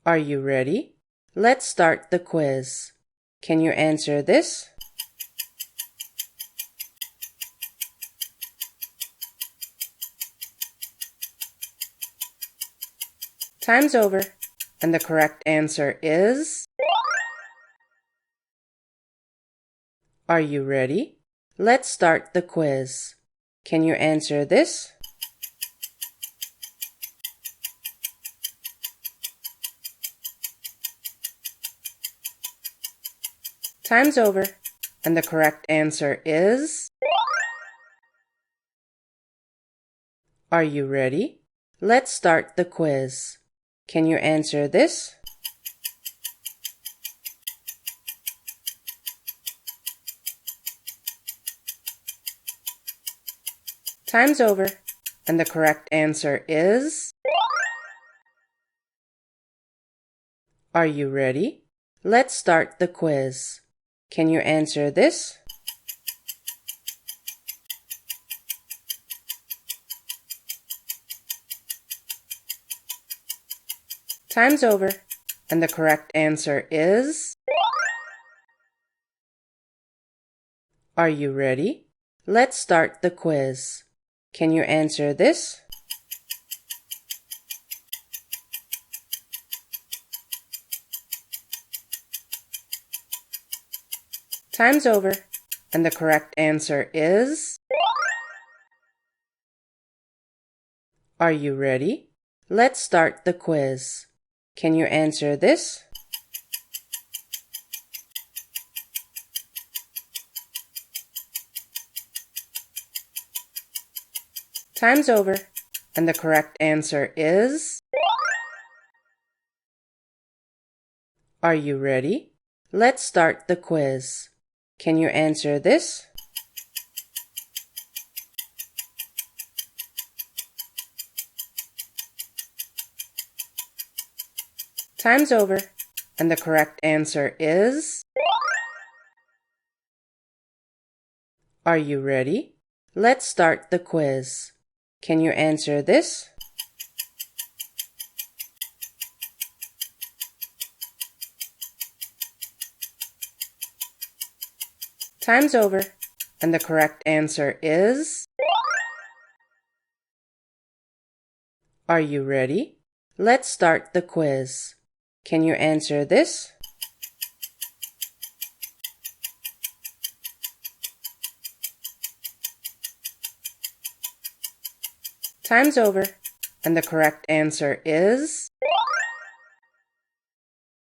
Are you ready? Let's start the quiz. Can you answer this? Time's over, and the correct answer is... Are you ready? Let's start the quiz. Can you answer this? Time's over, and the correct answer is... Are you ready? Let's start the quiz. Can you answer this? Time's over, and the correct answer is... Are you ready? Let's start the quiz. Can you answer this? Time's over, and the correct answer is... Are you ready? Let's start the quiz. Can you answer this? Time's over, and the correct answer is... Are you ready? Let's start the quiz. Can you answer this? Time's over, and the correct answer is... Are you ready? Let's start the quiz. Can you answer this? Time's over, and the correct answer is... Are you ready? Let's start the quiz. Can you answer this? Time's over, and the correct answer is... Are you ready? Let's start the quiz. Can you answer this? Time's over, and the correct answer is...